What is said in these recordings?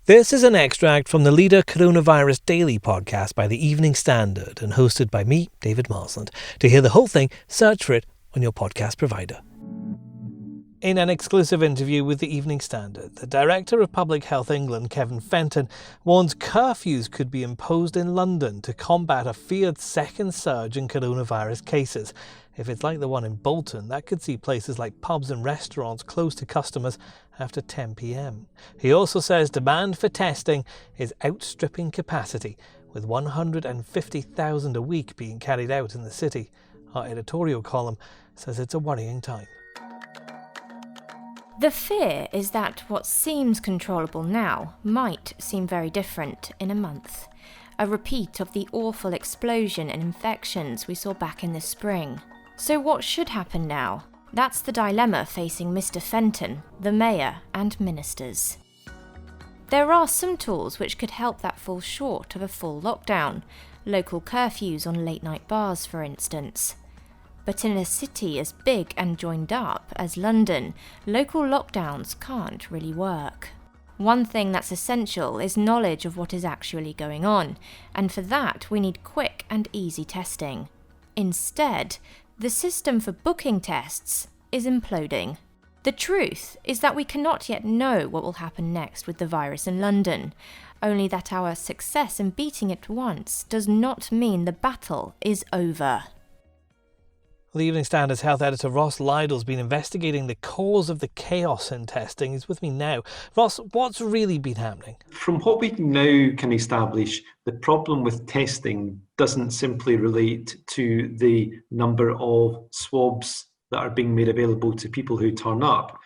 This is an extract from the Leader Coronavirus Daily podcast by the Evening Standard and hosted by me, David Marsland. To hear the whole thing, search for it on your podcast provider. In an exclusive interview with the Evening Standard, the Director of Public Health England, Kevin Fenton, warns curfews could be imposed in London to combat a feared second surge in coronavirus cases. If it's like the one in Bolton, that could see places like pubs and restaurants close to customers after 10 p.m. He also says demand for testing is outstripping capacity, with 150,000 a week being carried out in the city. Our editorial column says it's a worrying time. The fear is that what seems controllable now might seem very different in a month. A repeat of the awful explosion in infections we saw back in the spring. So what should happen now? That's the dilemma facing Mr. Fenton, the Mayor and ministers. There are some tools which could help that fall short of a full lockdown. Local curfews on late-night bars, for instance. But in a city as big and joined up as London, local lockdowns can't really work. One thing that's essential is knowledge of what is actually going on, and for that we need quick and easy testing. Instead, the system for booking tests is imploding. The truth is that we cannot yet know what will happen next with the virus in London, only that our success in beating it once does not mean the battle is over. The Evening Standard's health editor Ross Lydall has been investigating the cause of the chaos in testing. He's with me now. Ross, what's really been happening? From what we now can establish, the problem with testing doesn't simply relate to the number of swabs that are being made available to people who turn up.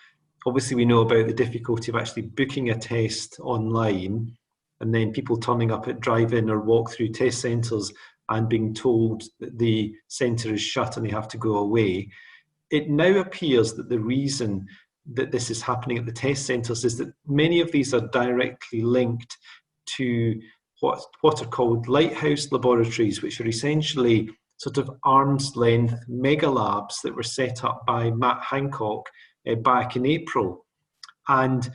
Obviously, we know about the difficulty of actually booking a test online and then people turning up at drive-in or walk-through test centres and being told that the centre is shut and they have to go away. It now appears that the reason that this is happening at the test centres is that many of these are directly linked to what are called Lighthouse Laboratories, which are essentially sort of arm's length mega labs that were set up by Matt Hancock back in April. And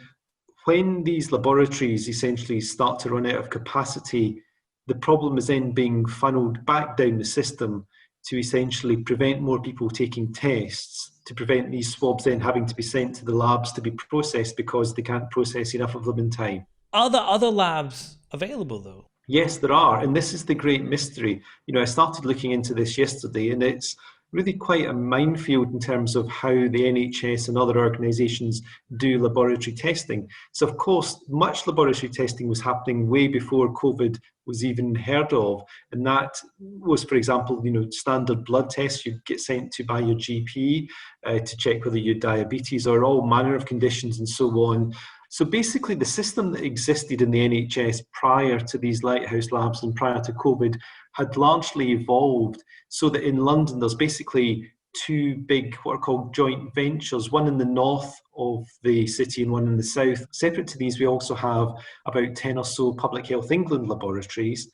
when these laboratories essentially start to run out of capacity, the problem is then being funneled back down the system to essentially prevent more people taking tests, to prevent these swabs then having to be sent to the labs to be processed because they can't process enough of them in time. Are there other labs available though? Yes, there are. And this is the great mystery. I started looking into this yesterday and it's really quite a minefield in terms of how the NHS and other organisations do laboratory testing. So, of course, much laboratory testing was happening way before COVID was even heard of. And that was, for example, standard blood tests you'd get sent to by your GP to check whether you had diabetes or all manner of conditions and so on. So basically, the system that existed in the NHS prior to these Lighthouse labs and prior to COVID had largely evolved so that in London there's basically two big what are called joint ventures, one in the north of the city and one in the south. Separate to these, we also have about 10 or so Public Health England laboratories.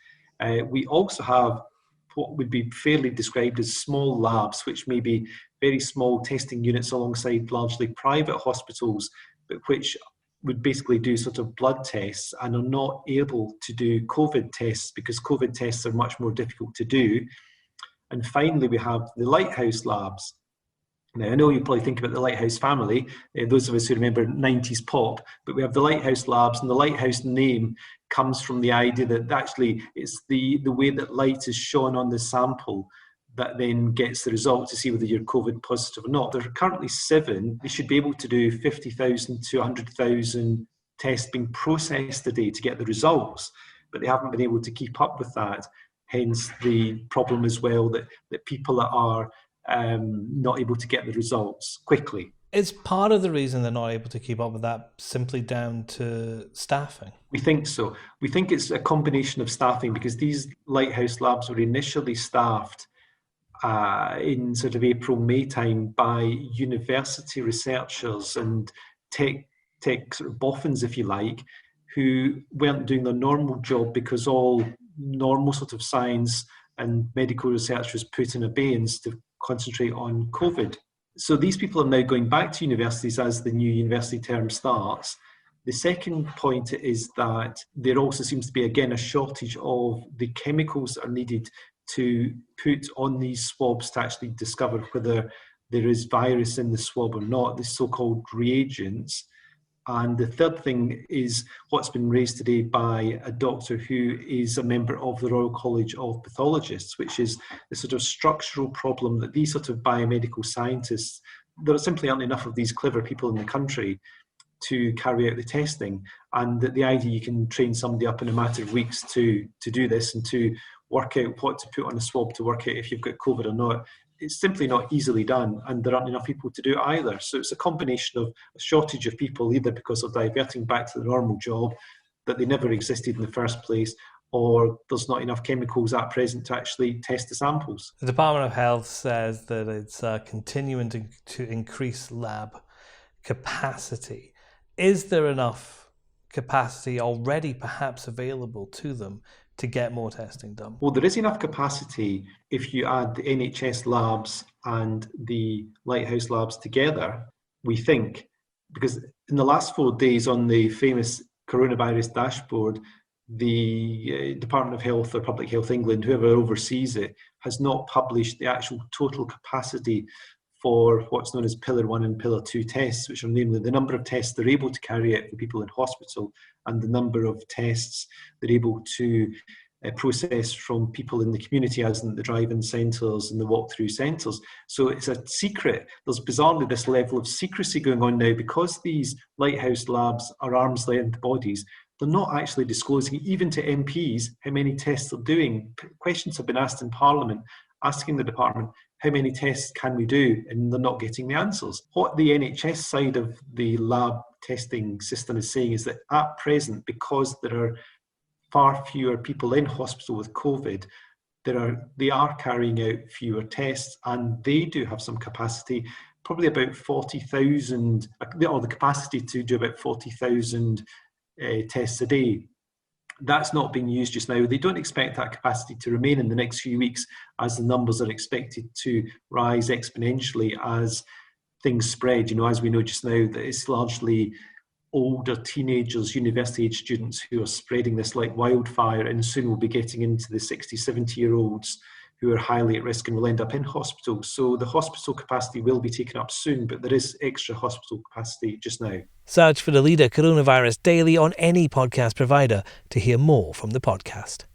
We also have what would be fairly described as small labs, which may be very small testing units alongside largely private hospitals, but which would basically do sort of blood tests and are not able to do COVID tests because COVID tests are much more difficult to do. And finally, we have the Lighthouse labs. Now, I know you probably think about the Lighthouse family, those of us who remember 90s pop, but we have the Lighthouse labs, and the Lighthouse name comes from the idea that actually it's the way that light is shone on the sample that then gets the result to see whether you're COVID positive or not. There are currently 7. They should be able to do 50,000 to 100,000 tests being processed a day to get the results, but they haven't been able to keep up with that. Hence the problem as well that people are not able to get the results quickly. Is part of the reason they're not able to keep up with that simply down to staffing? We think so. We think it's a combination of staffing because these Lighthouse labs were initially staffed in sort of April, May time by university researchers and tech sort of boffins, if you like, who weren't doing their normal job because all normal sort of science and medical research was put in abeyance to concentrate on COVID. So these people are now going back to universities as the new university term starts. The second point is that there also seems to be, again, a shortage of the chemicals that are needed to put on these swabs to actually discover whether there is virus in the swab or not, the so-called reagents. And the third thing is what's been raised today by a doctor who is a member of the Royal College of Pathologists, which is the sort of structural problem that these sort of biomedical scientists, there simply aren't enough of these clever people in the country to carry out the testing, and that the idea you can train somebody up in a matter of weeks to do this and to work out what to put on a swab to work out if you've got COVID or not, it's simply not easily done, and there aren't enough people to do it either. So it's a combination of a shortage of people, either because of diverting back to the normal job, that they never existed in the first place, or there's not enough chemicals at present to actually test the samples. The Department of Health says that it's continuing to increase lab capacity. Is there enough capacity already perhaps available to them to get more testing done? Well, there is enough capacity if you add the NHS labs and the Lighthouse labs together, we think, because in the last 4 days on the famous coronavirus dashboard, the Department of Health or Public Health England, whoever oversees it, has not published the actual total capacity for what's known as Pillar 1 and Pillar 2 tests, which are namely the number of tests they're able to carry out for people in hospital and the number of tests they're able to process from people in the community, as in the drive-in centres and the walk-through centres. So it's a secret. There's bizarrely this level of secrecy going on now because these Lighthouse labs are arm's length bodies. They're not actually disclosing, even to MPs, how many tests they're doing. Questions have been asked in Parliament, asking the department, how many tests can we do? And they're not getting the answers. What the NHS side of the lab testing system is saying is that at present, because there are far fewer people in hospital with COVID, they are carrying out fewer tests, and they do have some capacity, probably about 40,000, or the capacity to do about 40,000 tests a day. That's not being used just now. They don't expect that capacity to remain in the next few weeks, as the numbers are expected to rise exponentially as things spread. As we know just now, that it's largely older teenagers, university-age students who are spreading this like wildfire, and soon we'll be getting into the 60, 70-year-olds who are highly at risk and will end up in hospital. So the hospital capacity will be taken up soon, but there is extra hospital capacity just now. Search for the Leader Coronavirus Daily on any podcast provider to hear more from the podcast.